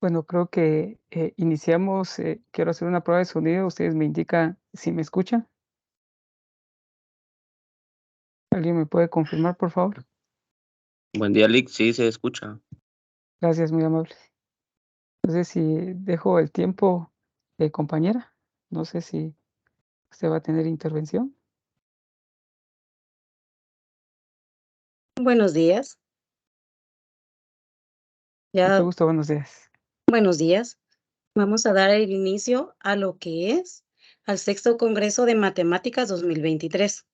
Bueno, creo que iniciamos. Quiero hacer una prueba de sonido. Ustedes me indican si me escuchan. ¿Alguien me puede confirmar, por favor? Buen día, Lick. Sí, se escucha. Gracias, muy amable. No sé si dejo el tiempo, compañera. No sé si usted va a tener intervención. Buenos días. Mucho Ya, gusto, buenos días. buenos días. Vamos a dar el inicio a lo que es al sexto Congreso de Matemáticas 2023.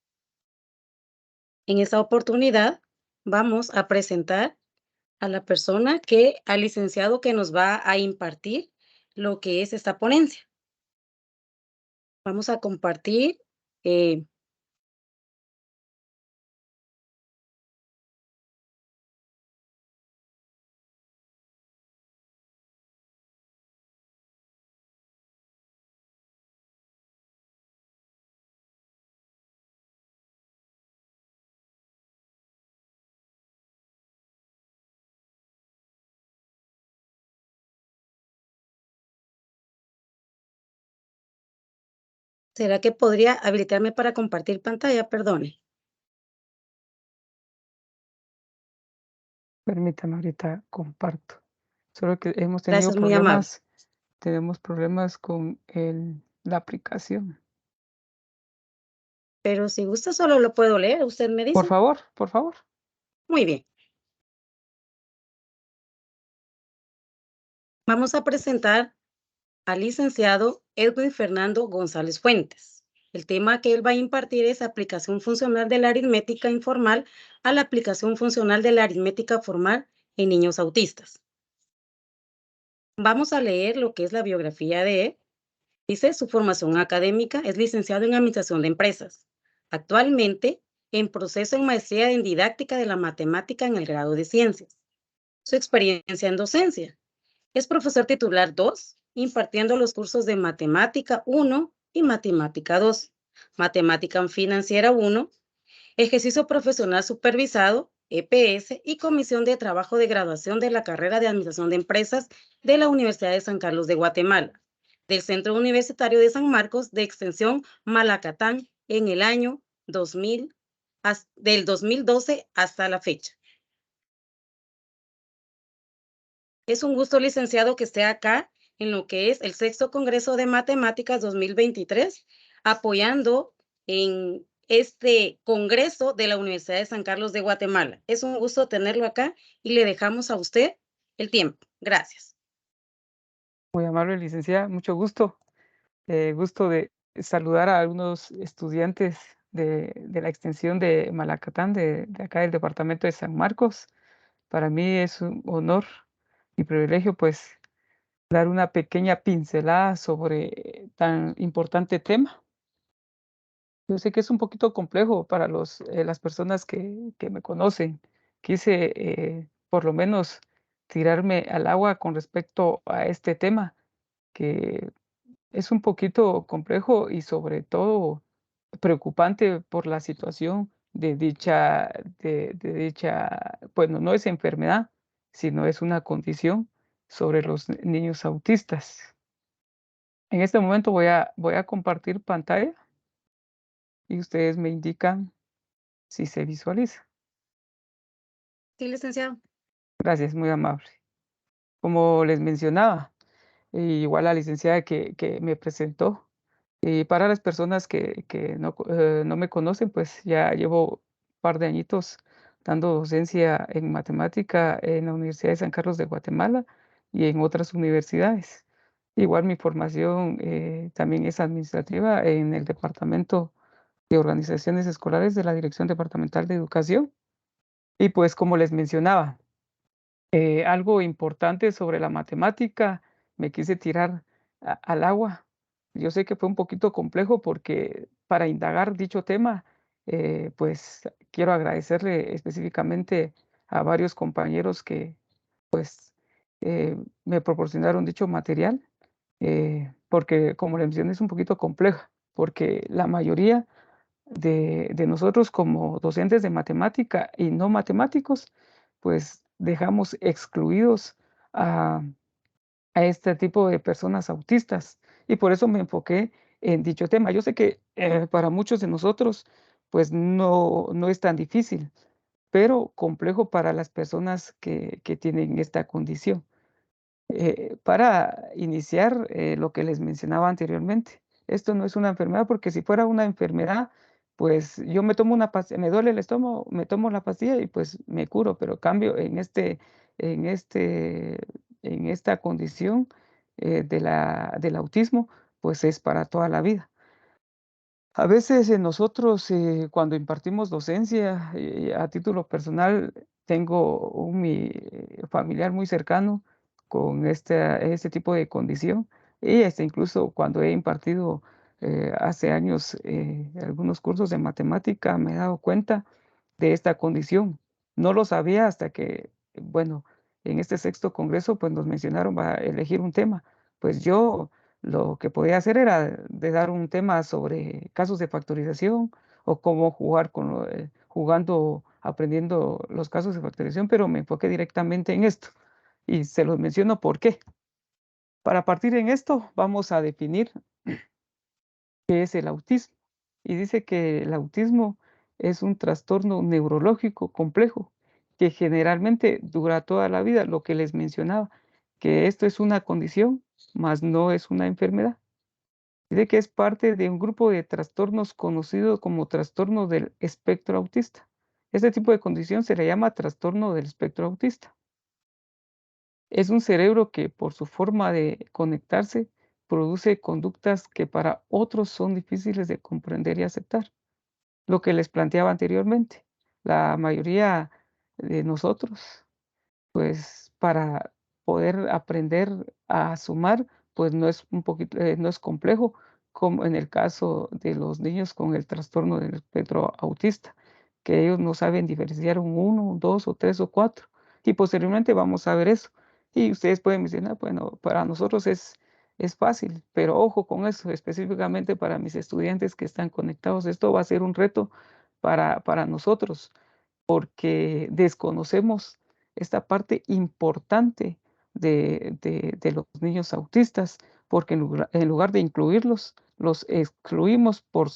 En esta oportunidad vamos a presentar a la persona al licenciado que nos va a impartir lo que es esta ponencia. Vamos a compartir. eh, ¿Será que podría habilitarme para compartir pantalla? Perdone. Permítame, ahorita comparto. Solo que hemos tenido Gracias, muy amable. tenemos problemas con la aplicación. Pero si gusta, solo lo puedo leer. ¿Usted me Por dice? favor, por favor. Muy bien. Vamos a presentar al licenciado Edwin Fernando González Fuentes. El tema que él va a impartir es aplicación funcional de la aritmética informal a la aplicación funcional de la aritmética formal en niños autistas. Vamos a leer lo que es la biografía de él. Dice, su formación académica es licenciado en Administración de Empresas. Actualmente, en proceso en maestría en Didáctica de la Matemática en el grado de Ciencias. Su experiencia en docencia. Es profesor titular 2, impartiendo los cursos de Matemática 1 y Matemática 2, Matemática Financiera 1, Ejercicio Profesional Supervisado, EPS, y Comisión de Trabajo de Graduación de la Carrera de Administración de Empresas de la Universidad de San Carlos de Guatemala, del Centro Universitario de San Marcos de Extensión Malacatán en el año 2000, del 2012 hasta la fecha. Es un gusto, licenciado, que esté acá en lo que es el sexto Congreso de Matemáticas 2023, apoyando en este Congreso de la Universidad de San Carlos de Guatemala. Es un gusto tenerlo acá y le dejamos a usted el tiempo. Gracias. Muy amable, licenciada. Mucho gusto. Gusto de saludar a algunos estudiantes de la extensión de Malacatán, de acá del departamento de San Marcos. Para mí es un honor y privilegio, pues, dar una pequeña pincelada sobre tan importante tema. Yo sé que es un poquito complejo para las personas que me conocen. Quise, por lo menos, tirarme al agua con respecto a este tema, que es un poquito complejo y sobre todo preocupante por la situación de dicha, bueno, no es enfermedad, sino es una condición sobre los niños autistas. En este momento voy a compartir pantalla y ustedes me indican si se visualiza. Sí, licenciado. Gracias, muy amable. Como les mencionaba, igual la licenciada que me presentó. Y para las personas que no me conocen, pues ya llevo un par de añitos dando docencia en matemática en la Universidad de San Carlos de Guatemala y en otras universidades. Igual mi formación también es administrativa en el Departamento de Organizaciones Escolares de la Dirección Departamental de Educación. Y pues como les mencionaba, algo importante sobre la matemática, me quise tirar al agua. Yo sé que fue un poquito complejo porque para indagar dicho tema, pues quiero agradecerle específicamente a varios compañeros que pues me proporcionaron dicho material, porque como le mencioné es un poquito compleja, porque la mayoría de nosotros como docentes de matemática y no matemáticos, pues dejamos excluidos a a este tipo de personas autistas, y por eso me enfoqué en dicho tema. Yo sé que, para muchos de nosotros, pues, no es tan difícil, pero complejo para las personas que tienen esta condición. Para iniciar, lo que les mencionaba anteriormente, esto no es una enfermedad, porque si fuera una enfermedad, pues yo me tomo una pastilla, me duele el estómago, me tomo la pastilla y pues me curo, pero cambio en este, en esta condición del autismo, pues es para toda la vida. A veces nosotros cuando impartimos docencia, a título personal, tengo mi familiar muy cercano con este tipo de condición y incluso cuando he impartido hace años algunos cursos de matemática me he dado cuenta de esta condición. No lo sabía hasta que, bueno, en este sexto congreso pues nos mencionaron a elegir un tema. Pues yo lo que podía hacer era de dar un tema sobre casos de factorización o cómo jugar jugando, aprendiendo los casos de factorización, pero me enfoqué directamente en esto. Y se los menciono por qué. Para partir en esto, vamos a definir qué es el autismo. Y dice que el autismo es un trastorno neurológico complejo que generalmente dura toda la vida, lo que les mencionaba, que esto es una condición, mas no es una enfermedad. Dice que es parte de un grupo de trastornos conocido como trastorno del espectro autista. Este tipo de condición se le llama trastorno del espectro autista. Es un cerebro que por su forma de conectarse produce conductas que para otros son difíciles de comprender y aceptar. Lo que les planteaba anteriormente, la mayoría de nosotros pues, para poder aprender a sumar, pues, no es un poquito no es complejo, como en el caso de los niños con el trastorno del espectro autista, que ellos no saben diferenciar un 1, 2 o 3 o 4 y posteriormente vamos a ver eso. Y ustedes pueden mencionar, bueno, para nosotros es fácil, pero ojo con eso, específicamente para mis estudiantes que están conectados, esto va a ser un reto para nosotros porque desconocemos esta parte importante de los niños autistas, porque en lugar de incluirlos, los excluimos por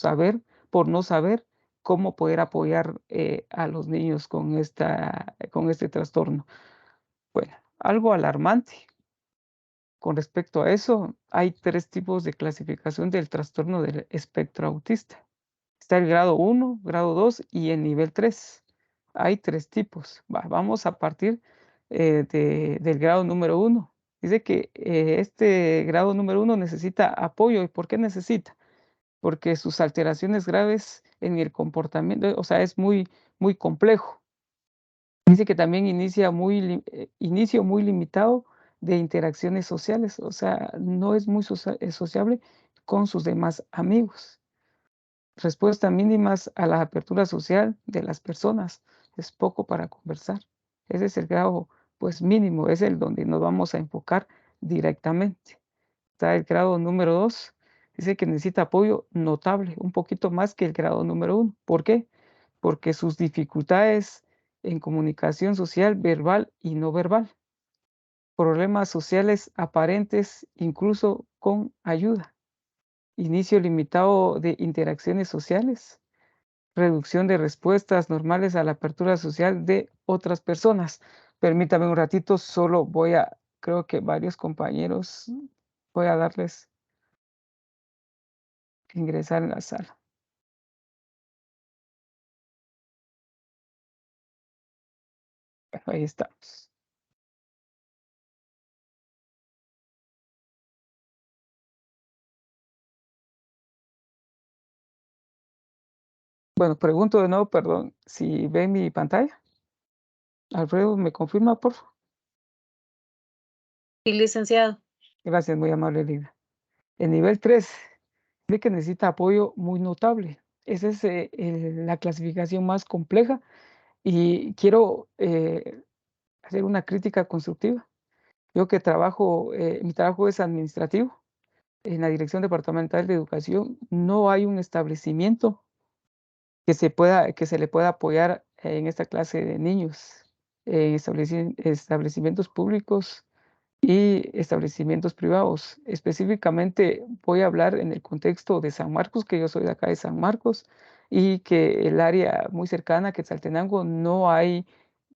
no saber cómo poder apoyar a los niños con este trastorno. Bueno, algo alarmante con respecto a eso, hay 3 tipos de clasificación del trastorno del espectro autista. Está el grado 1, grado 2 y el nivel 3. Hay 3 tipos. Vamos a partir, del grado número 1. Dice que, este grado número 1 necesita apoyo, ¿y por qué necesita? Porque sus alteraciones graves en el comportamiento, o sea, es muy complejo. Dice que también inicio muy limitado de interacciones sociales, o sea, no es muy sociable con sus demás amigos. Respuestas mínimas a la apertura social de las personas. Es poco para conversar. Ese es el grado, pues mínimo, es el donde nos vamos a enfocar directamente. Está el grado número 2, dice que necesita apoyo notable, un poquito más que el grado número 1. ¿Por qué? Porque sus dificultades en comunicación social verbal y no verbal, problemas sociales aparentes, incluso con ayuda, inicio limitado de interacciones sociales, reducción de respuestas normales a la apertura social de otras personas. Permítame un ratito, solo creo que varios compañeros, voy a darles que ingresar en la sala. Bueno, ahí estamos. Bueno, pregunto de nuevo, perdón, si ven mi pantalla. Alfredo, ¿me confirma, por favor? Sí, licenciado. Gracias, muy amable, Lina. El nivel 3 ve que necesita apoyo muy notable. Esa es la clasificación más compleja y quiero hacer una crítica constructiva. Yo que trabajo, mi trabajo es administrativo en la Dirección Departamental de Educación. No hay un establecimiento que se le pueda apoyar en esta clase de niños. En establecimientos públicos y establecimientos privados. Específicamente voy a hablar en el contexto de San Marcos, que yo soy de acá de San Marcos, y que el área muy cercana, Quetzaltenango, no hay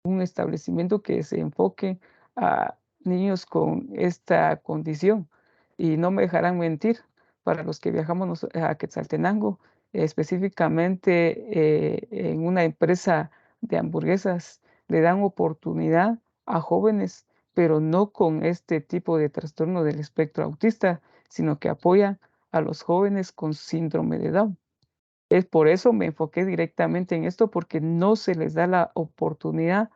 un establecimiento que se enfoque a niños con esta condición. Y no me dejarán mentir, para los que viajamos a Quetzaltenango, específicamente en una empresa de hamburguesas, le dan oportunidad a jóvenes, pero no con este tipo de trastorno del espectro autista, sino que apoyan a los jóvenes con síndrome de Down. Es por eso me enfoqué directamente en esto, porque no se les da la oportunidad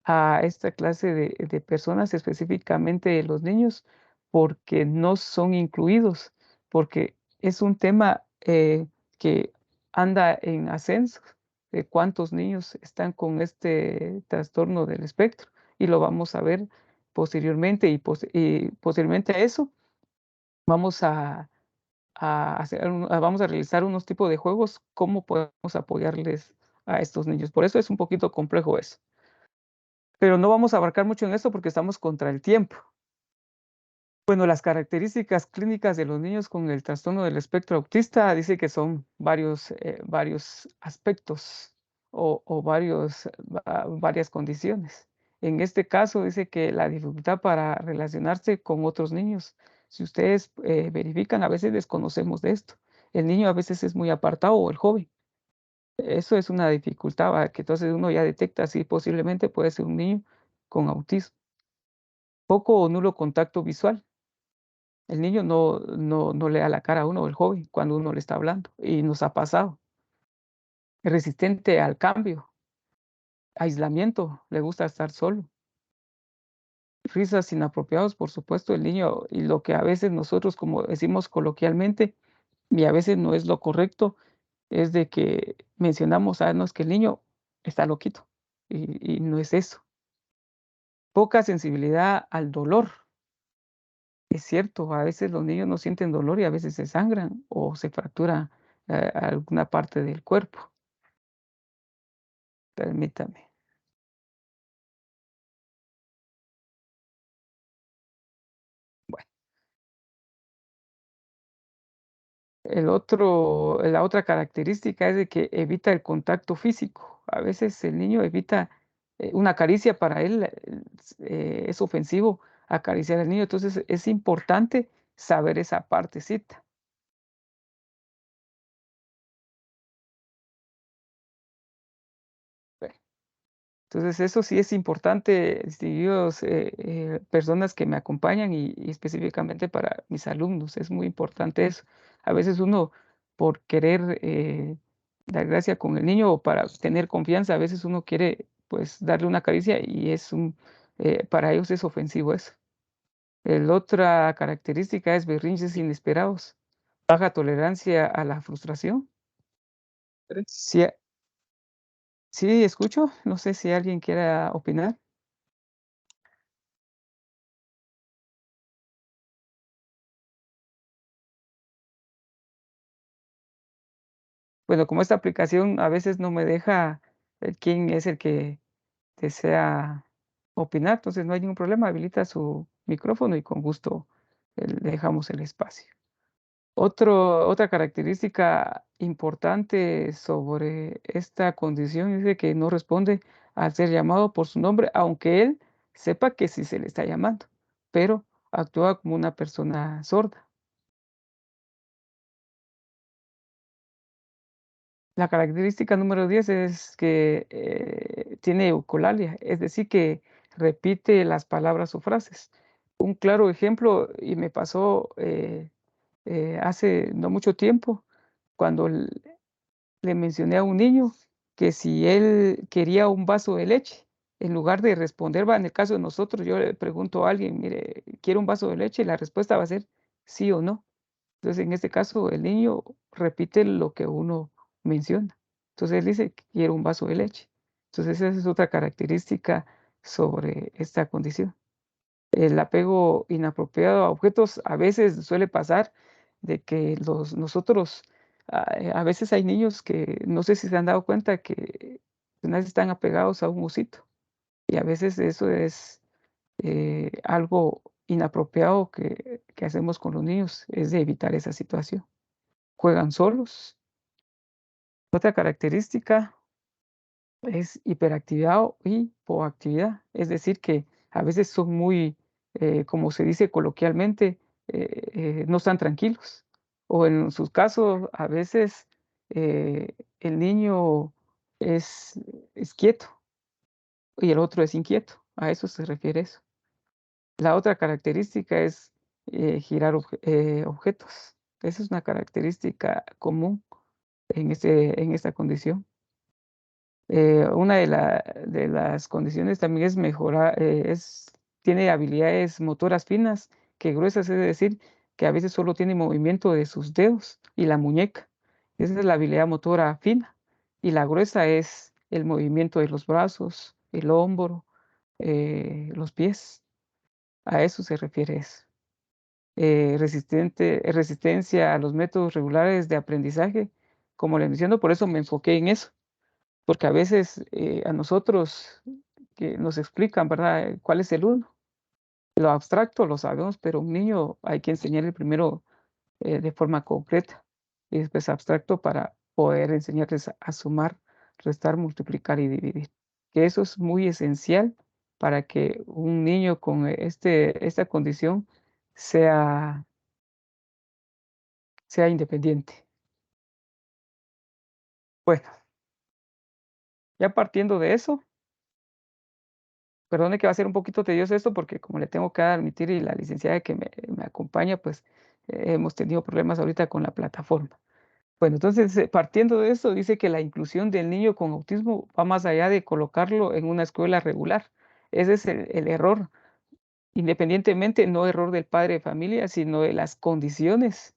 a esta clase de personas, específicamente los niños, porque no son incluidos, porque es un tema que anda en ascenso de cuántos niños están con este trastorno del espectro, y lo vamos a ver posteriormente, y posteriormente a eso vamos vamos a realizar unos tipos de juegos, cómo podemos apoyarles a estos niños. Por eso es un poquito complejo eso. Pero no vamos a abarcar mucho en esto porque estamos contra el tiempo. Bueno, las características clínicas de los niños con el trastorno del espectro autista dice que son varios aspectos o varias condiciones. En este caso dice que la dificultad para relacionarse con otros niños. Si ustedes verifican, a veces desconocemos de esto. El niño a veces es muy apartado, o el joven. Eso es una dificultad, ¿va? Que entonces uno ya detecta si posiblemente puede ser un niño con autismo. Poco o nulo contacto visual. El niño no le da la cara a uno, el joven, cuando uno le está hablando, y nos ha pasado. Resistente al cambio, aislamiento, le gusta estar solo. Risas inapropiados, por supuesto, el niño, y lo que a veces nosotros, como decimos coloquialmente, y a veces no es lo correcto, es de que mencionamos, no, es que el niño está loquito, y no es eso. Poca sensibilidad al dolor. Es cierto, a veces los niños no sienten dolor y a veces se sangran o se fractura alguna parte del cuerpo. Permítame. Bueno, la otra característica es de que evita el contacto físico. A veces el niño evita una caricia, para él es ofensivo acariciar al niño, entonces es importante saber esa partecita. Entonces, eso sí es importante, distinguidos personas que me acompañan, y específicamente para mis alumnos, es muy importante eso. A veces uno, por querer dar gracia con el niño o para tener confianza, a veces uno quiere pues darle una caricia, y para ellos es ofensivo eso. La otra característica es berrinches inesperados, baja tolerancia a la frustración. Sí, sí, escucho, no sé si alguien quiera opinar. Bueno, como esta aplicación a veces no me deja quién es el que desea opinar, entonces no hay ningún problema, habilita su micrófono y con gusto le dejamos el espacio. Otra característica importante sobre esta condición es de que no responde al ser llamado por su nombre, aunque él sepa que sí se le está llamando, pero actúa como una persona sorda. La característica número 10 es que tiene eucolalia, es decir, que repite las palabras o frases. Un claro ejemplo, y me pasó hace no mucho tiempo, cuando le mencioné a un niño que si él quería un vaso de leche, en lugar de responder, en el caso de nosotros, yo le pregunto a alguien, mire, ¿quiere un vaso de leche? Y la respuesta va a ser sí o no. Entonces, en este caso, el niño repite lo que uno menciona. Entonces, él dice: "Quiero un vaso de leche". Entonces, esa es otra característica sobre esta condición. El apego inapropiado a objetos, a veces suele pasar de que nosotros, a veces hay niños que no sé si se han dado cuenta que pues, están apegados a un osito, y a veces eso es algo inapropiado que hacemos con los niños es de evitar esa situación. Juegan solos. Otra característica es hiperactividad o hipoactividad, es decir, que a veces son muy, como se dice coloquialmente, no están tranquilos. O en sus casos, a veces el niño es, es quieto y el otro es inquieto. A eso se refiere eso. La otra característica es girar objetos. Esa es una característica común en esta condición. Una de las condiciones también es mejorar, tiene habilidades motoras finas que gruesas, es decir, que a veces solo tiene movimiento de sus dedos y la muñeca. Esa es la habilidad motora fina. Y la gruesa es el movimiento de los brazos, el hombro, los pies. A eso se refiere eso. Resistencia a los métodos regulares de aprendizaje, como le menciono, por eso me enfoqué en eso. Porque a veces, a nosotros que nos explican, ¿verdad?, cuál es el uno. Lo abstracto lo sabemos, pero un niño hay que enseñarle primero, de forma concreta y después abstracto para poder enseñarles a sumar, restar, multiplicar y dividir. Que eso es muy esencial para que un niño con esta condición sea independiente. Bueno, ya partiendo de eso. Perdone que va a ser un poquito tedioso esto porque como le tengo que admitir y la licenciada que me acompaña, pues hemos tenido problemas ahorita con la plataforma. Bueno, entonces partiendo de esto, dice que la inclusión del niño con autismo va más allá de colocarlo en una escuela regular. Ese es el error, independientemente, no error del padre de familia, sino de las condiciones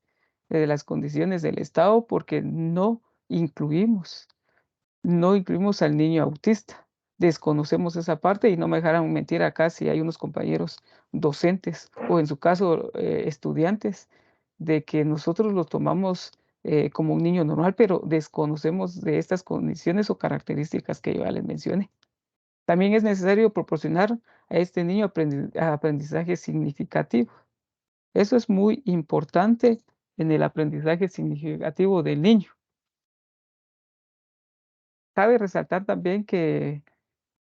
del Estado, porque no incluimos al niño autista. Desconocemos esa parte y no me dejarán mentir acá si hay unos compañeros docentes o en su caso estudiantes, de que nosotros lo tomamos como un niño normal, pero desconocemos de estas condiciones o características que yo ya les mencioné. También es necesario proporcionar a este niño aprendizaje significativo. Eso es muy importante en el aprendizaje significativo del niño. Cabe resaltar también que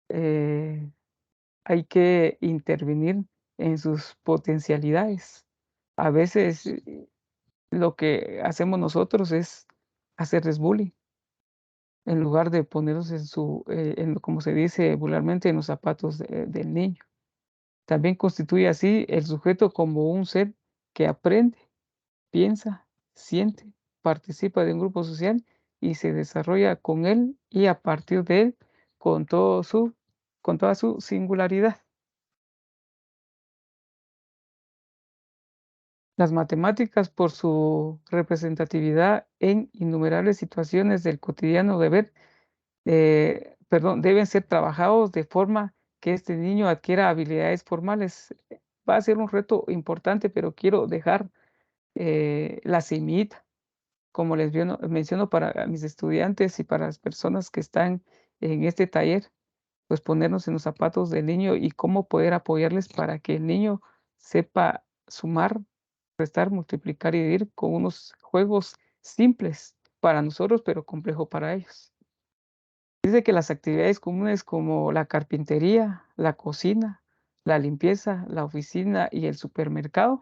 eh, hay que intervenir en sus potencialidades. A veces lo que hacemos nosotros es hacerles bullying en lugar de ponernos como se dice vulgarmente, en los zapatos del niño. También constituye así el sujeto como un ser que aprende, piensa, siente, participa de un grupo social y se desarrolla con él y a partir de él con con toda su singularidad. Las matemáticas, por su representatividad en innumerables situaciones del cotidiano deben ser trabajados de forma que este niño adquiera habilidades formales. Va a ser un reto importante, pero quiero dejar la semillita, como menciono para mis estudiantes y para las personas que están en este taller, pues ponernos en los zapatos del niño y cómo poder apoyarles para que el niño sepa sumar, restar, multiplicar y dividir con unos juegos simples para nosotros, pero complejo para ellos. Dice que las actividades comunes como la carpintería, la cocina, la limpieza, la oficina y el supermercado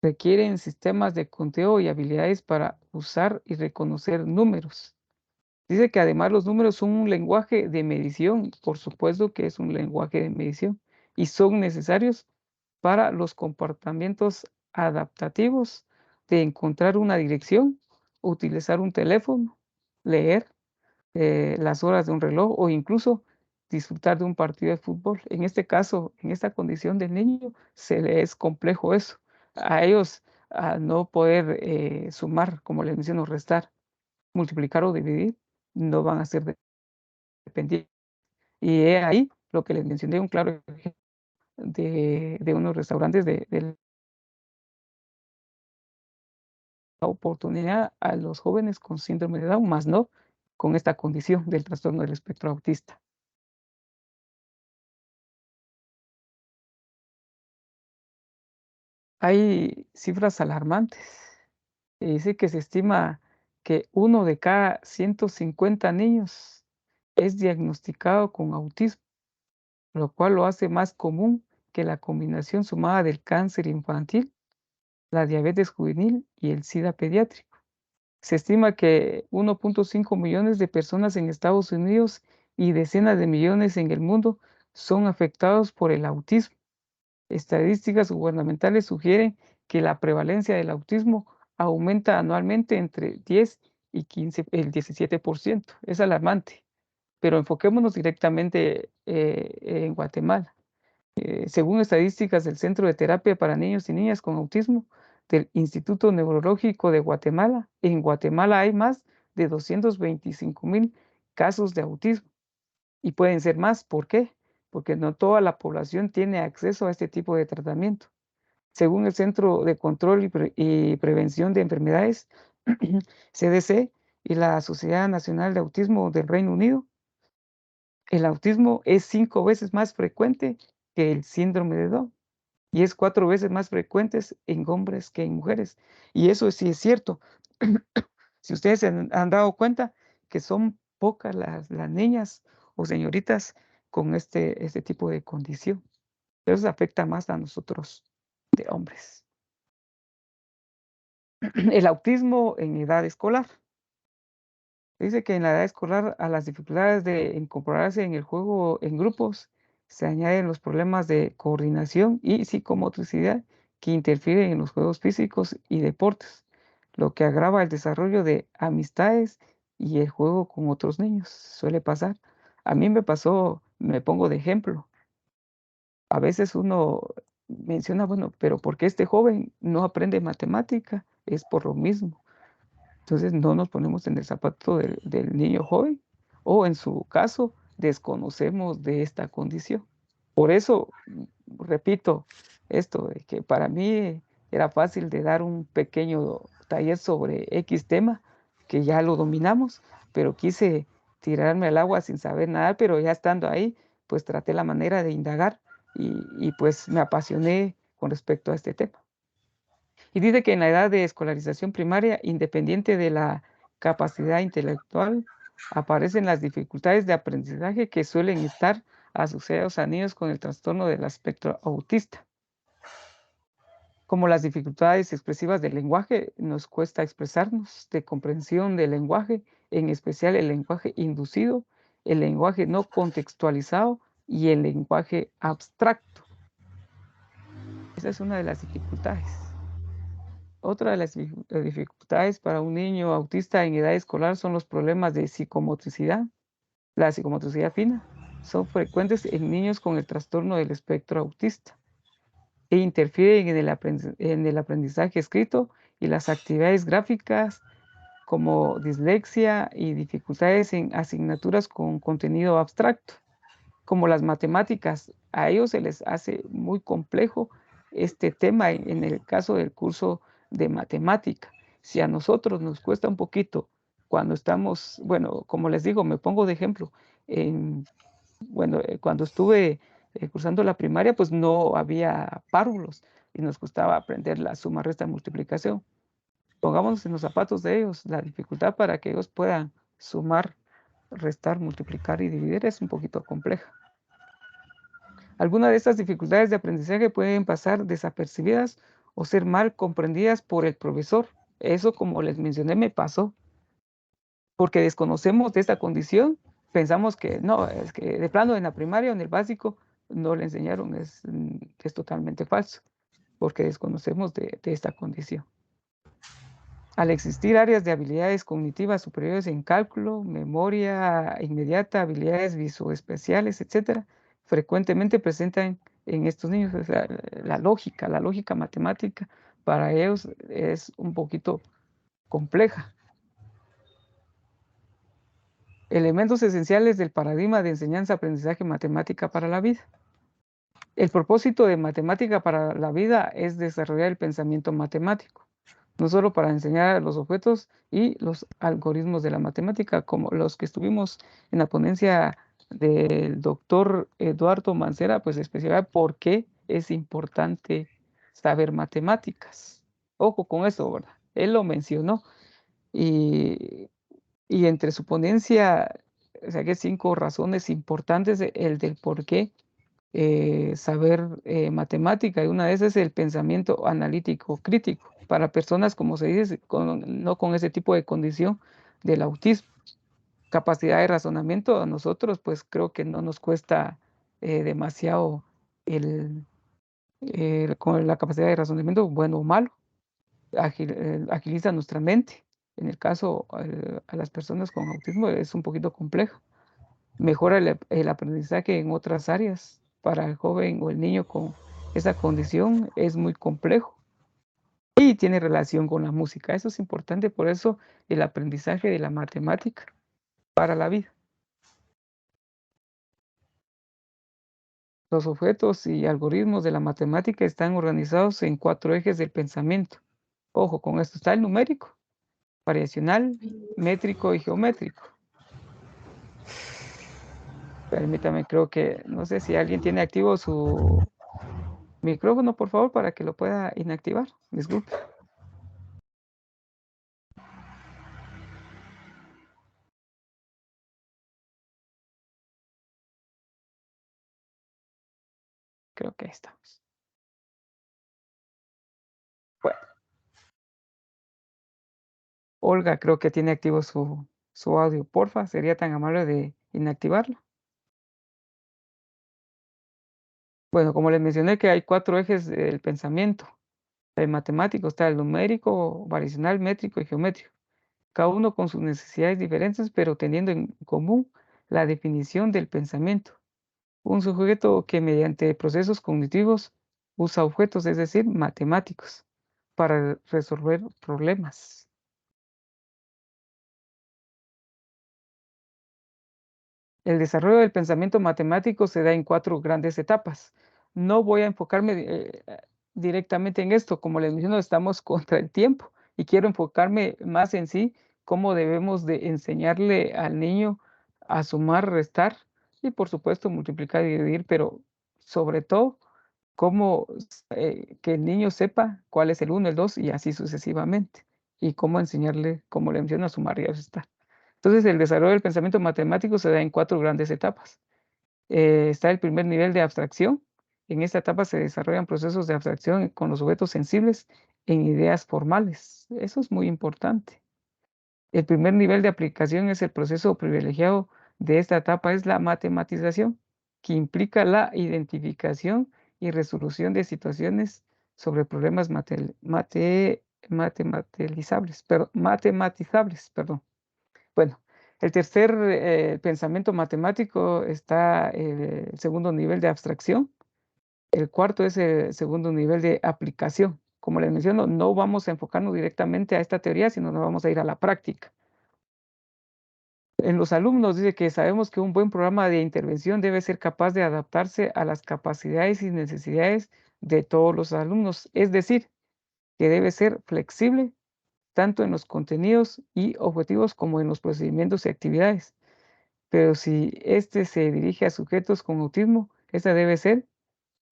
requieren sistemas de conteo y habilidades para usar y reconocer números. Dice que además los números son un lenguaje de medición, por supuesto que es un lenguaje de medición, y son necesarios para los comportamientos adaptativos de encontrar una dirección, utilizar un teléfono, leer las horas de un reloj o incluso disfrutar de un partido de fútbol. En este caso, en esta condición del niño, se le es complejo eso. A ellos, a no poder sumar, como les menciono, restar, multiplicar o dividir, no van a ser dependientes. Y he ahí lo que les mencioné, un claro ejemplo de unos restaurantes de la oportunidad a los jóvenes con síndrome de Down, más no con esta condición del trastorno del espectro autista. Hay cifras alarmantes. Dice que se estima que 1 de cada 150 niños es diagnosticado con autismo, lo cual lo hace más común que la combinación sumada del cáncer infantil, la diabetes juvenil y el SIDA pediátrico. Se estima que 1.5 millones de personas en Estados Unidos y decenas de millones en el mundo son afectados por el autismo. Estadísticas gubernamentales sugieren que la prevalencia del autismo aumenta anualmente entre 10 y 15, el 17%. Es alarmante, pero enfoquémonos directamente en Guatemala. Según estadísticas del Centro de Terapia para Niños y Niñas con Autismo del Instituto Neurológico de Guatemala, en Guatemala hay más de 225,000 casos de autismo y pueden ser más. ¿Por qué? Porque no toda la población tiene acceso a este tipo de tratamiento. Según el Centro de Control y Prevención de Enfermedades, CDC, y la Sociedad Nacional de Autismo del Reino Unido, el autismo es 5 veces más frecuente que el síndrome de Down y es 4 veces más frecuente en hombres que en mujeres. Y eso sí es cierto. Si ustedes se han dado cuenta que son pocas las niñas o señoritas con este tipo de condición. Eso afecta más a nosotros de hombres. El autismo en edad escolar. Dice que en la edad escolar a las dificultades de incorporarse en el juego en grupos se añaden los problemas de coordinación y psicomotricidad que interfieren en los juegos físicos y deportes, lo que agrava el desarrollo de amistades y el juego con otros niños. Suele pasar. A mí me pasó, me pongo de ejemplo. A veces uno menciona, bueno, pero ¿por qué este joven no aprende matemática? Es por lo mismo. Entonces no nos ponemos en el zapato del niño joven o en su caso desconocemos de esta condición. Por eso, repito esto, de que para mí era fácil de dar un pequeño taller sobre X tema, que ya lo dominamos, pero quise tirarme al agua sin saber nadar, pero ya estando ahí, pues traté la manera de indagar y pues me apasioné con respecto a este tema. Y dice que en la edad de escolarización primaria, independiente de la capacidad intelectual, aparecen las dificultades de aprendizaje que suelen estar asociados a niños con el trastorno del espectro autista. Como las dificultades expresivas del lenguaje, nos cuesta expresarnos, de comprensión del lenguaje, en especial el lenguaje inducido, el lenguaje no contextualizado y el lenguaje abstracto. Esa es una de las dificultades. Otra de las dificultades para un niño autista en edad escolar son los problemas de psicomotricidad. La psicomotricidad fina son frecuentes en niños con el trastorno del espectro autista e interfieren en el aprendizaje escrito y las actividades gráficas como dislexia y dificultades en asignaturas con contenido abstracto, como las matemáticas. A ellos se les hace muy complejo este tema en el caso del curso de matemática. Si a nosotros nos cuesta un poquito cuando estamos, bueno, como les digo, me pongo de ejemplo, cuando estuve cursando la primaria, pues no había párvulos y nos costaba aprender la suma, resta, multiplicación. Pongámonos en los zapatos de ellos, la dificultad para que ellos puedan sumar, restar, multiplicar y dividir es un poquito compleja. Algunas de estas dificultades de aprendizaje pueden pasar desapercibidas o ser mal comprendidas por el profesor. Eso, como les mencioné, me pasó. Porque desconocemos de esta condición, pensamos que no, es que de plano en la primaria o en el básico no le enseñaron, es totalmente falso, porque desconocemos de esta condición. Al existir áreas de habilidades cognitivas superiores en cálculo, memoria inmediata, habilidades visoespaciales, etcétera, frecuentemente presentan en estos niños, o sea, la lógica matemática para ellos es un poquito compleja. Elementos esenciales del paradigma de enseñanza-aprendizaje matemática para la vida. El propósito de matemática para la vida es desarrollar el pensamiento matemático, no solo para enseñar los objetos y los algoritmos de la matemática, como los que estuvimos en la ponencia del doctor Eduardo Mancera, pues especificar por qué es importante saber matemáticas. Ojo con eso, ¿verdad? Él lo mencionó. Y, y entre su ponencia saqué 5 razones importantes, el del por qué saber matemática, y una de esas es el pensamiento analítico crítico, para personas, como se dice, no con ese tipo de condición del autismo. Capacidad de razonamiento, a nosotros, pues creo que no nos cuesta demasiado el, con la capacidad de razonamiento, bueno o malo, agiliza nuestra mente. En el caso a las personas con autismo es un poquito complejo. Mejora el aprendizaje en otras áreas. Para el joven o el niño con esa condición es muy complejo y tiene relación con la música. Eso es importante, por eso el aprendizaje de la matemática para la vida. Los objetos y algoritmos de la matemática están organizados en 4 ejes del pensamiento. Ojo, con esto está el numérico, variacional, métrico y geométrico. Permítame, creo que, no sé si alguien tiene activo su micrófono, por favor, para que lo pueda inactivar. Disculpe. Creo que ahí estamos. Bueno, Olga creo que tiene activo su audio. Porfa, sería tan amable de inactivarlo. Bueno, como les mencioné que hay 4 ejes del pensamiento. El matemático está el numérico, variacional, métrico y geométrico. Cada uno con sus necesidades diferentes, pero teniendo en común la definición del pensamiento. Un sujeto que mediante procesos cognitivos usa objetos, es decir, matemáticos, para resolver problemas. El desarrollo del pensamiento matemático se da en 4 grandes etapas. No voy a enfocarme directamente en esto, como les menciono, estamos contra el tiempo y quiero enfocarme más en sí, cómo debemos de enseñarle al niño a sumar, restar y por supuesto multiplicar y dividir, pero sobre todo cómo que el niño sepa cuál es el uno, el 2 y así sucesivamente, y cómo enseñarle, como le menciono, a sumar y a restar. Entonces, el desarrollo del pensamiento matemático se da en 4 grandes etapas. Está el primer nivel de abstracción. En esta etapa se desarrollan procesos de abstracción con los sujetos sensibles en ideas formales. Eso es muy importante. El primer nivel de aplicación es el proceso privilegiado de esta etapa, es la matematización, que implica la identificación y resolución de situaciones sobre problemas matematizables, perdón. Bueno, el tercer pensamiento matemático está el segundo nivel de abstracción. El cuarto es el segundo nivel de aplicación. Como les menciono, no vamos a enfocarnos directamente a esta teoría, sino nos vamos a ir a la práctica. En los alumnos dice que sabemos que un buen programa de intervención debe ser capaz de adaptarse a las capacidades y necesidades de todos los alumnos, es decir, que debe ser flexible tanto en los contenidos y objetivos como en los procedimientos y actividades. Pero si este se dirige a sujetos con autismo, esta debe ser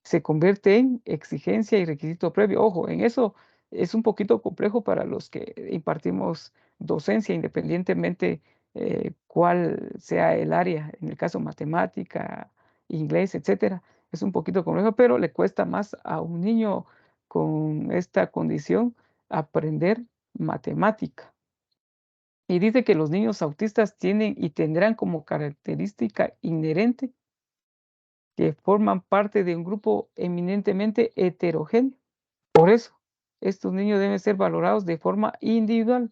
se convierte en exigencia y requisito previo. Ojo, en eso es un poquito complejo para los que impartimos docencia, independientemente cuál sea el área, en el caso matemática, inglés, etcétera. Es un poquito complejo, pero le cuesta más a un niño con esta condición aprender matemática. Y dice que los niños autistas tienen y tendrán como característica inherente que forman parte de un grupo eminentemente heterogéneo. Por eso, estos niños deben ser valorados de forma individual.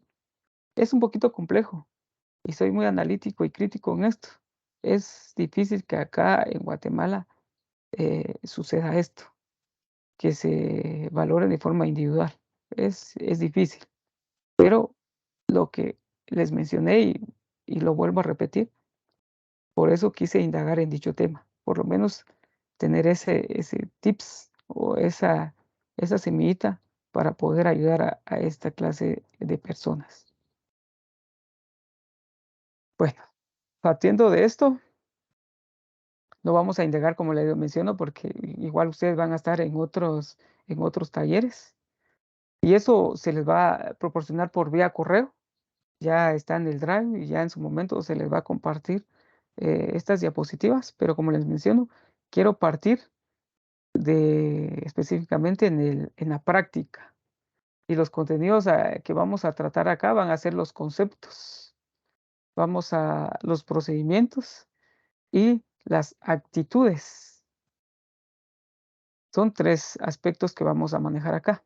Es un poquito complejo y soy muy analítico y crítico en esto. Es difícil que acá en Guatemala suceda esto, que se valoren de forma individual. Es difícil, pero lo que les mencioné y lo vuelvo a repetir, por eso quise indagar en dicho tema, por lo menos tener ese tips o esa semillita para poder ayudar a esta clase de personas. Bueno, partiendo de esto, no vamos a indagar como les menciono, porque igual ustedes van a estar en otros talleres. Y eso se les va a proporcionar por vía correo. Ya está en el Drive y ya en su momento se les va a compartir estas diapositivas, pero como les menciono, quiero partir de específicamente en la práctica. Y los contenidos que vamos a tratar acá van a ser los conceptos, vamos a los procedimientos y las actitudes. Son 3 aspectos que vamos a manejar acá.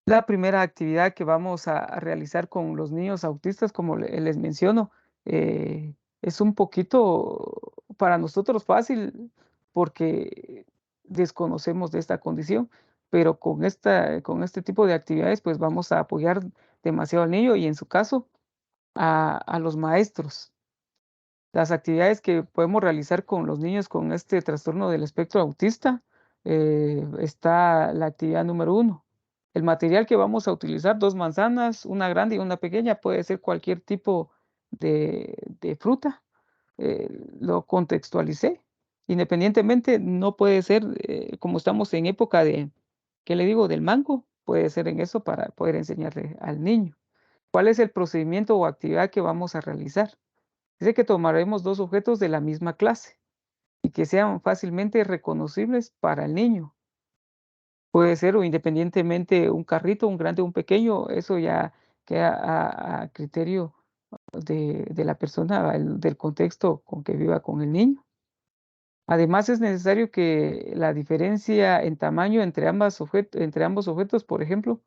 La primera actividad que vamos a realizar con los niños autistas, como les menciono, es un poquito para nosotros fácil porque desconocemos de esta condición, pero con este tipo de actividades, pues vamos a apoyar demasiado al niño y en su caso a los maestros. Las actividades que podemos realizar con los niños con este trastorno del espectro autista, está la actividad número 1. El material que vamos a utilizar, 2 manzanas, una grande y una pequeña, puede ser cualquier tipo de fruta. Lo contextualicé. Independientemente, no puede ser, como estamos en época de, ¿qué le digo?, del mango, puede ser en eso para poder enseñarle al niño. ¿Cuál es el procedimiento o actividad que vamos a realizar? Dice que tomaremos 2 objetos de la misma clase y que sean fácilmente reconocibles para el niño. Puede ser o independientemente un carrito, un grande o un pequeño, eso ya queda a criterio de la persona, del contexto con que viva con el niño. Además, es necesario que la diferencia en tamaño entre ambos objetos, por ejemplo,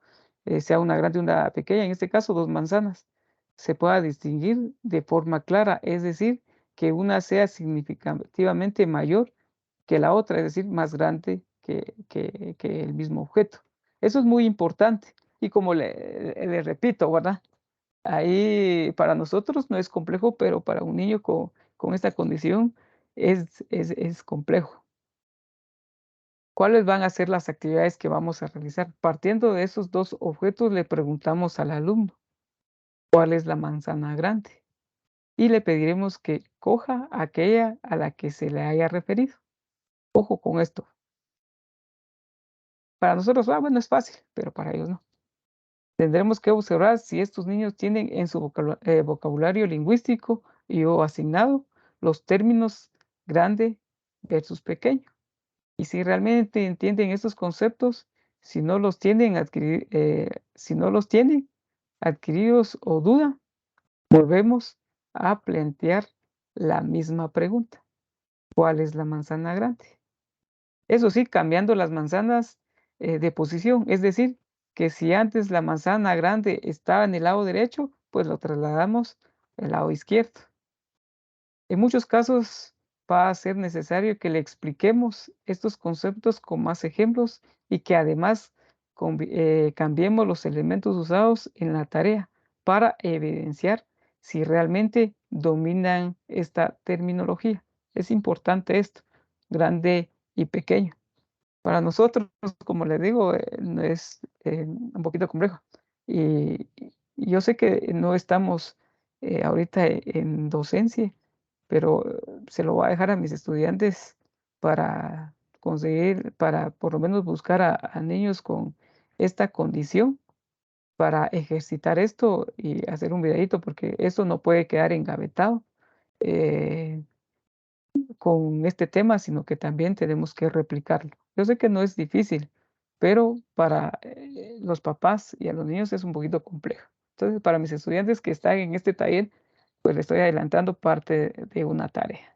sea una grande y una pequeña, en este caso 2 manzanas, se pueda distinguir de forma clara, es decir, que una sea significativamente mayor que la otra, es decir, más grande que el mismo objeto. Eso es muy importante y como le repito, ¿verdad? Ahí para nosotros no es complejo, pero para un niño con esta condición es complejo. ¿Cuáles van a ser las actividades que vamos a realizar? Partiendo de esos 2 objetos, le preguntamos al alumno, ¿cuál es la manzana grande? Y le pediremos que coja aquella a la que se le haya referido. Ojo con esto. Para nosotros, bueno, es fácil, pero para ellos no. Tendremos que observar si estos niños tienen en su vocabulario lingüístico y o asignado los términos grande versus pequeño. Y si realmente entienden estos conceptos, si no los tienen adquiridos o duda, volvemos a plantear la misma pregunta. ¿Cuál es la manzana grande? Eso sí, cambiando las manzanas de posición, es decir, que si antes la manzana grande estaba en el lado derecho, pues lo trasladamos al lado izquierdo. En muchos casos va a ser necesario que le expliquemos estos conceptos con más ejemplos y que además cambiemos los elementos usados en la tarea para evidenciar si realmente dominan esta terminología. Es importante esto, grande y pequeño. Para nosotros, como les digo, no es un poquito complejo. Y yo sé que no estamos ahorita en docencia, pero se lo voy a dejar a mis estudiantes para conseguir, para por lo menos buscar a niños con esta condición, para ejercitar esto y hacer un videíto, porque esto no puede quedar engavetado. eh, con este tema, sino que también tenemos que replicarlo. Yo sé que no es difícil, pero para los papás y a los niños es un poquito complejo. Entonces, para mis estudiantes que están en este taller, pues les estoy adelantando parte de una tarea.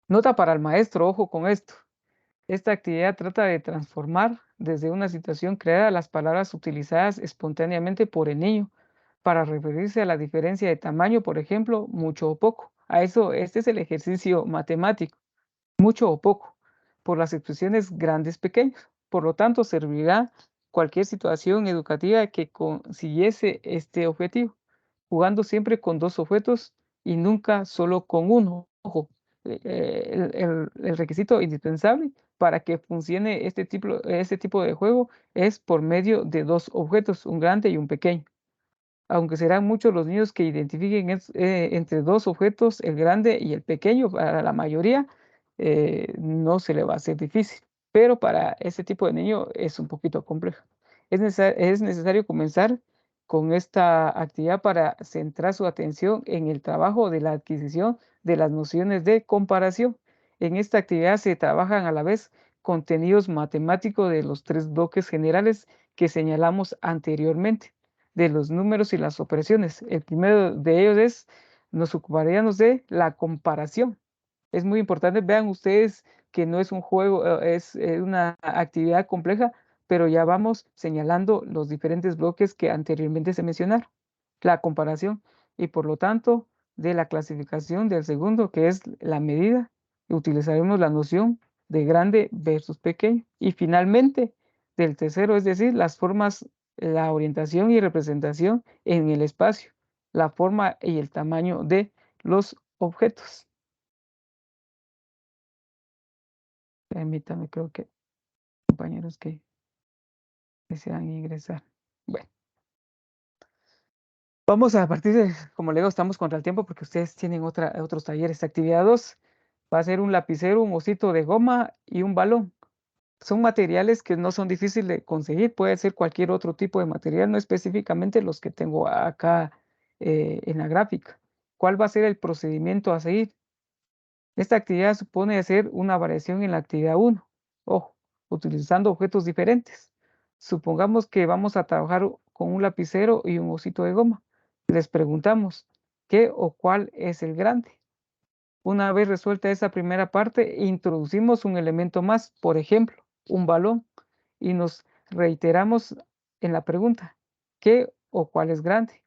Nota para el maestro, ojo con esto. Esta actividad trata de transformar desde una situación creada las palabras utilizadas espontáneamente por el niño para referirse a la diferencia de tamaño, por ejemplo, mucho o poco. A eso, este es el ejercicio matemático, mucho o poco, por las expresiones grandes, pequeños. Por lo tanto, servirá cualquier situación educativa que consiguiese este objetivo, jugando siempre con 2 objetos y nunca solo con uno. Ojo, el requisito indispensable para que funcione este tipo de juego es por medio de 2 objetos, un grande y un pequeño. Aunque serán muchos los niños que identifiquen entre 2 objetos, el grande y el pequeño, para la mayoría, no se le va a hacer difícil. pero para ese tipo de niño es un poquito complejo. Es necesario comenzar con esta actividad para centrar su atención en el trabajo de la adquisición de las nociones de comparación. En esta actividad se trabajan a la vez contenidos matemáticos de los tres bloques generales que señalamos anteriormente, de los números y las operaciones. El primero de ellos es, nos ocuparíamos de la comparación. Es muy importante, vean ustedes que no es un juego, es una actividad compleja, pero ya vamos señalando los diferentes bloques que anteriormente se mencionaron. La comparación y por lo tanto de la clasificación del segundo, que es la medida, utilizaremos la noción de grande versus pequeño. Y finalmente del tercero, es decir, las formas, la orientación y representación en el espacio, la forma y el tamaño de los objetos. Permítame, creo que compañeros que desean ingresar. Bueno, vamos a partir de, como le digo, estamos contra el tiempo porque ustedes tienen otros talleres. Actividad 2 va a ser un lapicero, un osito de goma y un balón. Son materiales que no son difíciles de conseguir, puede ser cualquier otro tipo de material, no específicamente los que tengo acá en la gráfica. ¿Cuál va a ser el procedimiento a seguir? Esta actividad supone hacer una variación en la actividad 1. Ojo, utilizando objetos diferentes. Supongamos que vamos a trabajar con un lapicero y un osito de goma. Les preguntamos, ¿qué o cuál es el grande? Una vez resuelta esa primera parte, introducimos un elemento más, por ejemplo, un balón, y nos reiteramos en la pregunta, ¿qué o cuál es grande?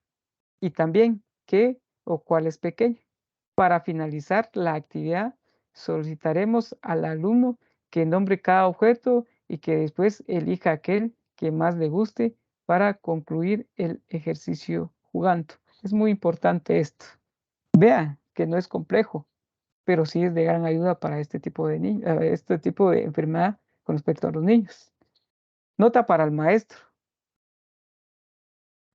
Y también, ¿qué o cuál es pequeño? Para finalizar la actividad, solicitaremos al alumno que nombre cada objeto y que después elija aquel que más le guste para concluir el ejercicio jugando. Es muy importante esto. Vean que no es complejo, pero sí es de gran ayuda para este tipo de este tipo de enfermedad con respecto a los niños. Nota para el maestro.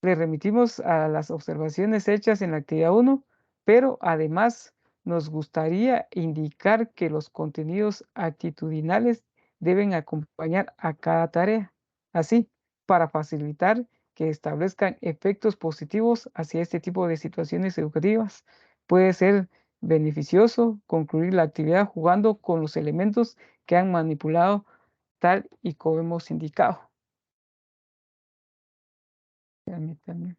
Le remitimos a las observaciones hechas en la actividad 1, pero además nos gustaría indicar que los contenidos actitudinales deben acompañar a cada tarea. Así, para facilitar que establezcan efectos positivos hacia este tipo de situaciones educativas, puede ser beneficioso concluir la actividad jugando con los elementos que han manipulado tal y como hemos indicado. Permítanme.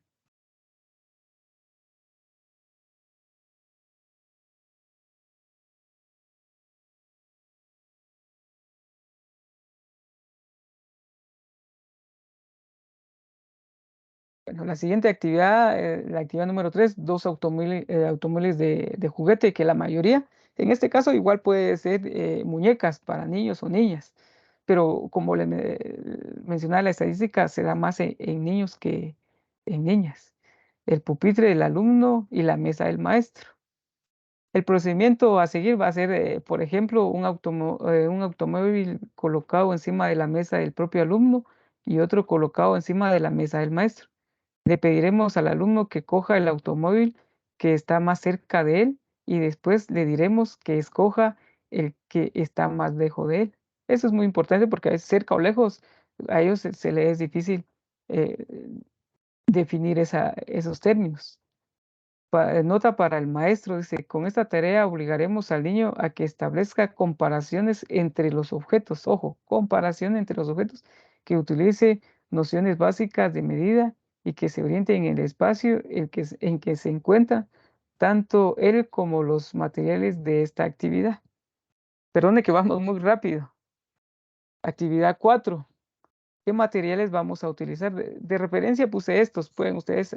Bueno, la siguiente actividad, la actividad número 3, dos automóviles de juguete, que la mayoría, en este caso igual puede ser muñecas para niños o niñas, pero como mencionaba la estadística, se da más en niños que en niñas. El pupitre del alumno y la mesa del maestro. El procedimiento a seguir va a ser, por ejemplo, un automóvil colocado encima de la mesa del propio alumno y otro colocado encima de la mesa del maestro. Le pediremos al alumno que coja el automóvil que está más cerca de él y después le diremos que escoja el que está más lejos de él. Eso es muy importante porque a veces cerca o lejos a ellos se les es difícil eh, definir esos términos. Nota para el maestro, dice, con esta tarea obligaremos al niño a que establezca comparaciones entre los objetos, ojo, comparación entre los objetos, que utilice nociones básicas de medida y que se oriente en el espacio en que se encuentra tanto él como los materiales de esta actividad. Perdone que vamos muy rápido. Actividad 4. ¿Qué materiales vamos a utilizar? De referencia puse estos, pueden ustedes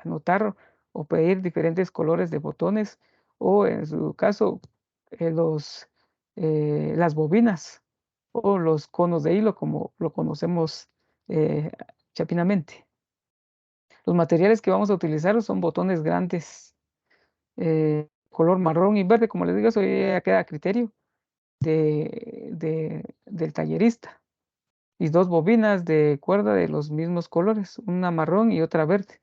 anotar o pedir diferentes colores de botones o en su caso las bobinas o los conos de hilo como lo conocemos chapinamente. Los materiales que vamos a utilizar son botones grandes, color marrón y verde, como les digo, eso ya queda a criterio del tallerista. Y dos bobinas de cuerda de los mismos colores, una marrón y otra verde.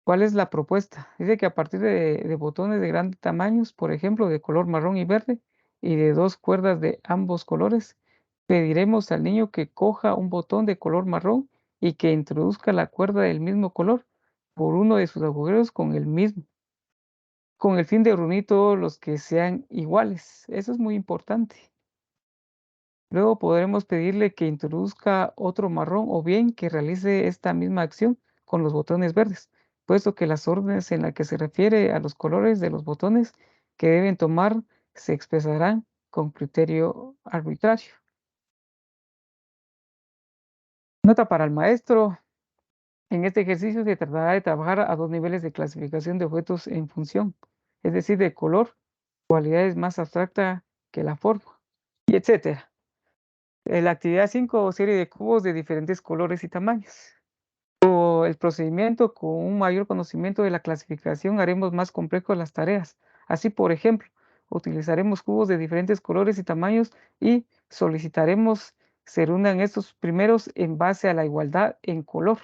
¿Cuál es la propuesta? Dice que a partir de botones de grandes tamaños, por ejemplo, de color marrón y verde, y de 2 cuerdas de ambos colores, pediremos al niño que coja un botón de color marrón y que introduzca la cuerda del mismo color por uno de sus agujeros con el fin de reunir todos los que sean iguales. Eso es muy importante. Luego podremos pedirle que introduzca otro marrón o bien que realice esta misma acción con los botones verdes, puesto que las órdenes en las que se refiere a los colores de los botones que deben tomar se expresarán con criterio arbitrario. Nota para el maestro. En este ejercicio se tratará de trabajar a 2 niveles de clasificación de objetos en función, es decir, de color, cualidades más abstracta que la forma, y etcétera. La actividad 5, serie de cubos de diferentes colores y tamaños. O el procedimiento, con un mayor conocimiento de la clasificación, haremos más complejas las tareas. Así, por ejemplo, utilizaremos cubos de diferentes colores y tamaños y solicitaremos se reúnan estos primeros en base a la igualdad en color.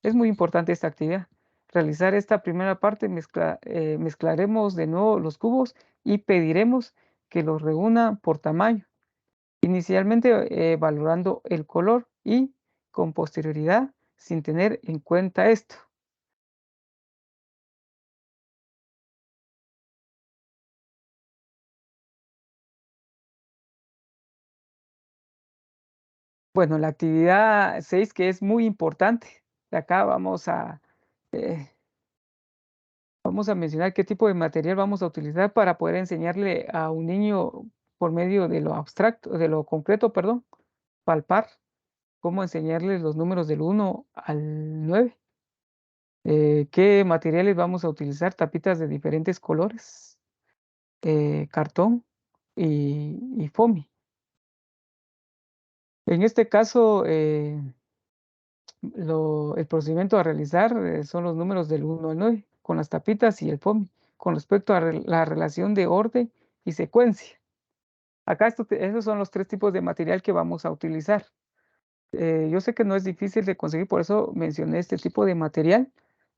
Es muy importante esta actividad. Realizar esta primera parte, mezclaremos de nuevo los cubos y pediremos que los reúna por tamaño. Inicialmente valorando el color y con posterioridad sin tener en cuenta esto. Bueno, la actividad 6 que es muy importante. De acá eh, vamos a mencionar qué tipo de material vamos a utilizar para poder enseñarle a un niño por medio de lo abstracto, de lo concreto, perdón, palpar, cómo enseñarles los números del 1 al 9. ¿Qué materiales vamos a utilizar? Tapitas de diferentes colores, cartón y foamy. En este caso, el procedimiento a realizar son los números del 1 al 9, con las tapitas y el foamy, con respecto a la relación de orden y secuencia. Acá esos son los 3 tipos de material que vamos a utilizar. Yo sé que no es difícil de conseguir, por eso mencioné este tipo de material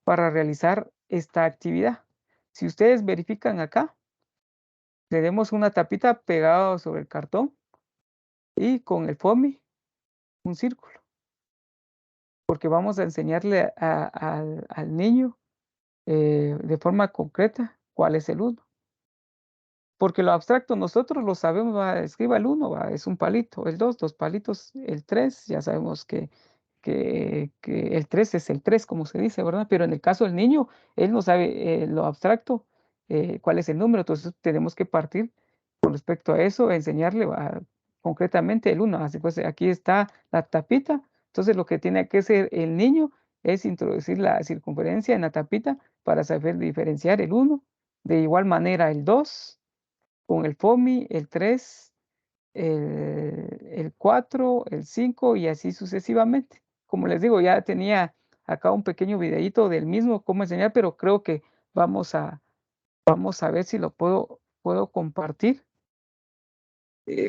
para realizar esta actividad. Si ustedes verifican acá, tenemos una tapita pegada sobre el cartón y con el foamy un círculo, porque vamos a enseñarle al niño de forma concreta cuál es el 1. Porque lo abstracto nosotros lo sabemos, escriba el 1, es un palito, el 2, 2 palitos, el 3, ya sabemos que el 3 es el 3, como se dice, ¿verdad? Pero en el caso del niño, él no sabe lo abstracto, cuál es el número, entonces tenemos que partir con respecto a eso, enseñarle concretamente el 1. Así pues, aquí está la tapita, entonces lo que tiene que hacer el niño es introducir la circunferencia en la tapita para saber diferenciar el 1, de igual manera el 2, con el foamy, el 3, el 4, el 5 y así sucesivamente. Como les digo, ya tenía acá un pequeño videíto del mismo cómo enseñar, pero creo que vamos a ver si lo puedo compartir.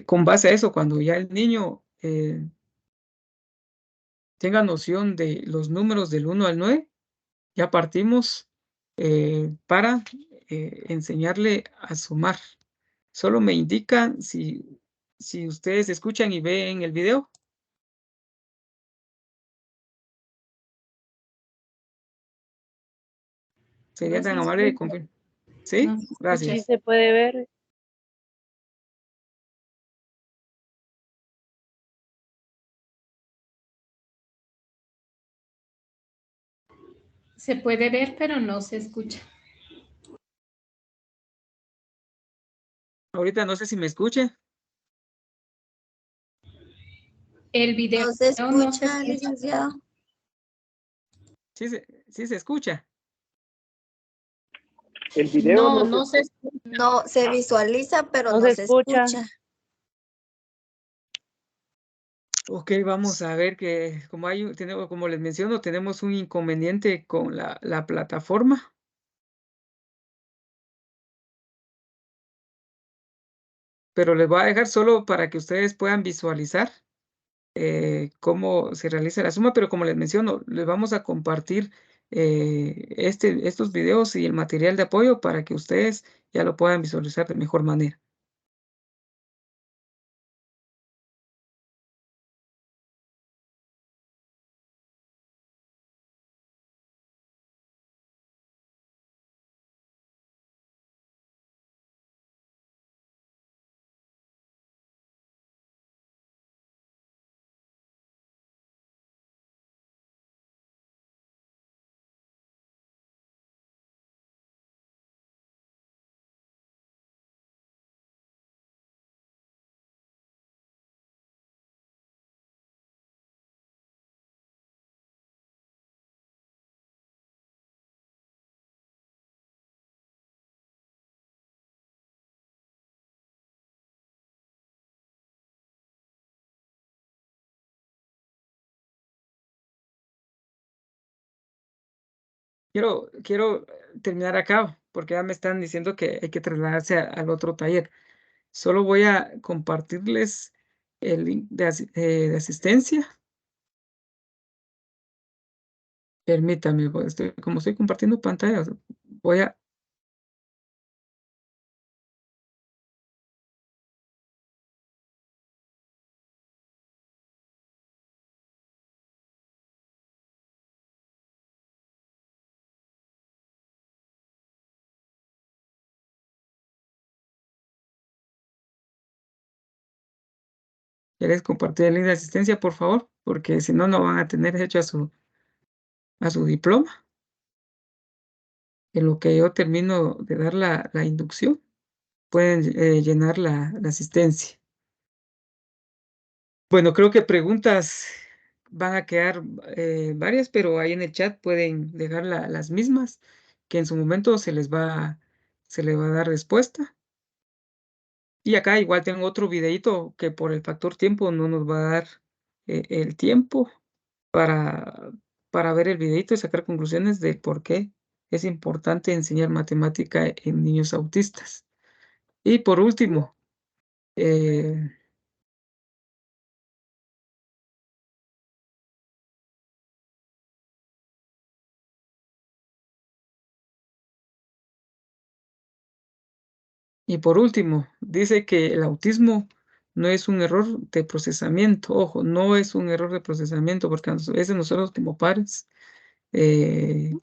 Con base a eso, cuando ya el niño tenga noción de los números del 1 al 9, ya partimos para enseñarle a sumar. Solo me indican si ustedes escuchan y ven el video. Sería No tan se amable de escucha. confirmar. ¿Sí? No se escucha. Gracias. Sí se puede ver. Se puede ver, pero no se escucha. Ahorita no sé si me escuche. El video No se no se escucha, escucha. licenciado. Sí se escucha. El video No se escucha. No se visualiza, pero No no se se escucha. escucha. Ok, vamos a ver que como les menciono, tenemos un inconveniente con la plataforma. Pero les voy a dejar solo para que ustedes puedan visualizar cómo se realiza la suma, pero como les menciono, les vamos a compartir estos videos y el material de apoyo para que ustedes ya lo puedan visualizar de mejor manera. Quiero terminar acá, porque ya me están diciendo que hay que trasladarse al otro taller. Solo voy a compartirles el link de asistencia. Permítame, pues, como estoy compartiendo pantalla, voy a... ¿Quieres compartir el link de asistencia, por favor? Porque si no, no van a tener hecho a su diploma. En lo que yo termino de dar la inducción, pueden llenar la asistencia. Bueno, creo que preguntas van a quedar varias, pero ahí en el chat pueden dejar las mismas, que en su momento se les va a dar respuesta. Y acá igual tengo otro videito que por el factor tiempo no nos va a dar el tiempo para, para ver el videito y sacar conclusiones de por qué es importante enseñar matemática en niños autistas. Y por último, eh, dice que el autismo no es un error de procesamiento. Ojo, no es un error de procesamiento, porque a veces nosotros como padres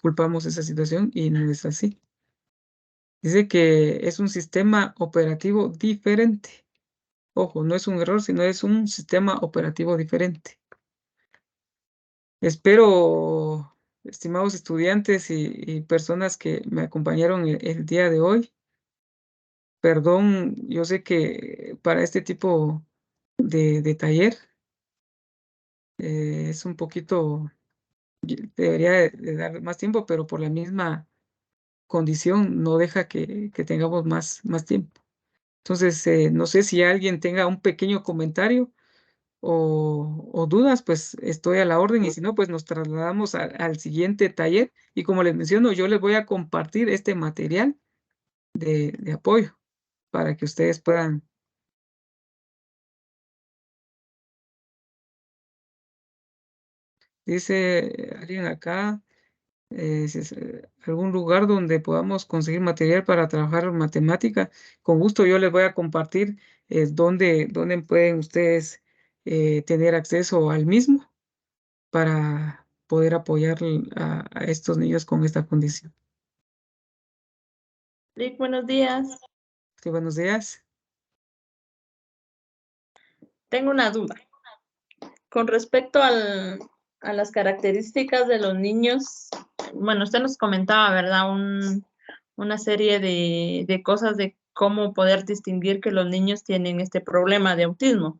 culpamos esa situación y no es así. Dice que es un sistema operativo diferente. Ojo, no es un error, sino es un sistema operativo diferente. Espero, estimados estudiantes y personas que me acompañaron el día de hoy, perdón, yo sé que para este tipo de taller es un poquito, debería de dar más tiempo, pero por la misma condición no deja que tengamos más tiempo. Entonces, no sé si alguien tenga un pequeño comentario o dudas, pues estoy a la orden y si no, pues nos trasladamos al siguiente taller y como les menciono, yo les voy a compartir este material de apoyo para que ustedes puedan. Dice alguien acá, si es, algún lugar donde podamos conseguir material para trabajar matemática. Con gusto yo les voy a compartir dónde pueden ustedes tener acceso al mismo para poder apoyar a estos niños con esta condición. Lick, buenos días. Sí, buenos días. Tengo una duda. Con respecto a las características de los niños, bueno, usted nos comentaba, ¿verdad? Una serie de cosas de cómo poder distinguir que los niños tienen este problema de autismo.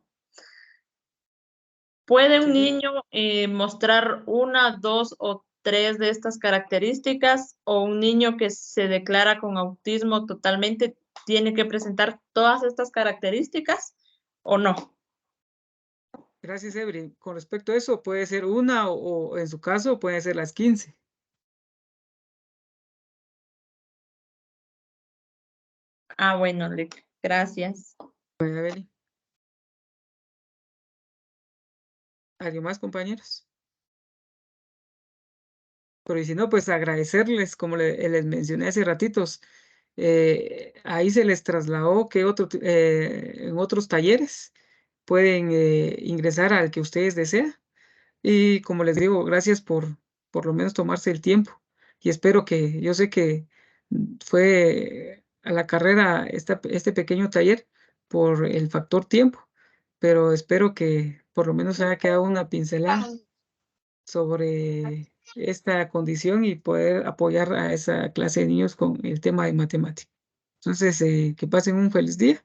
¿Puede un niño mostrar una, dos o tres de estas características o un niño que se declara con autismo totalmente tiene que presentar todas estas características o no? Gracias, Evelyn. Con respecto a eso, puede ser una o en su caso pueden ser las 15. Ah, bueno, Lick, gracias. Bueno, Evelyn. ¿Alguien más, compañeros? Pero y si no, pues agradecerles, como les mencioné hace ratitos, ahí se les trasladó que en otros talleres pueden ingresar al que ustedes desean. Y como les digo, gracias por lo menos tomarse el tiempo. Y espero que, yo sé que fue a la carrera este pequeño taller por el factor tiempo, pero espero que por lo menos haya quedado una pincelada sobre esta condición y poder apoyar a esa clase de niños con el tema de matemática. Entonces, que pasen un feliz día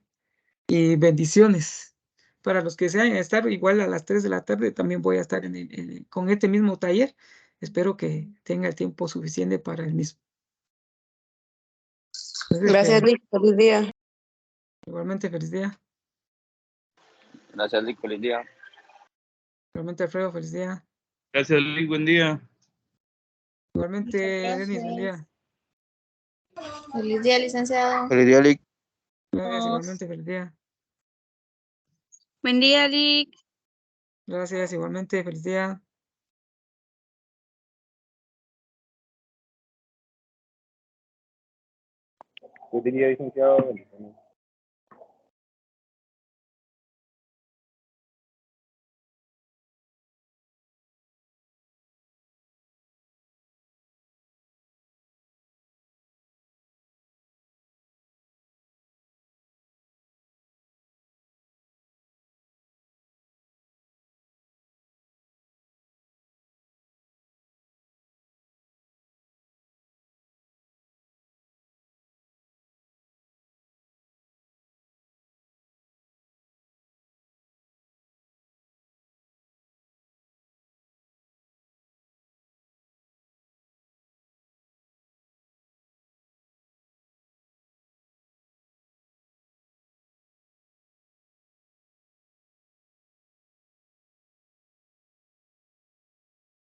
y bendiciones. Para los que desean estar igual a las 3 de la tarde, también voy a estar con este mismo taller. Espero que tenga el tiempo suficiente para el mismo. Entonces, Gracias, Lick. Feliz día. igualmente, feliz día. Gracias, Lick, feliz día. Igualmente, Alfredo, feliz día. Gracias, Lick, buen día. Igualmente, Denis, buen día. Feliz día, licenciado. Feliz día, Lick. Gracias, igualmente, feliz día. Buen día, Lick. Gracias, igualmente, feliz día. Yo diría, licenciado, bendiciones.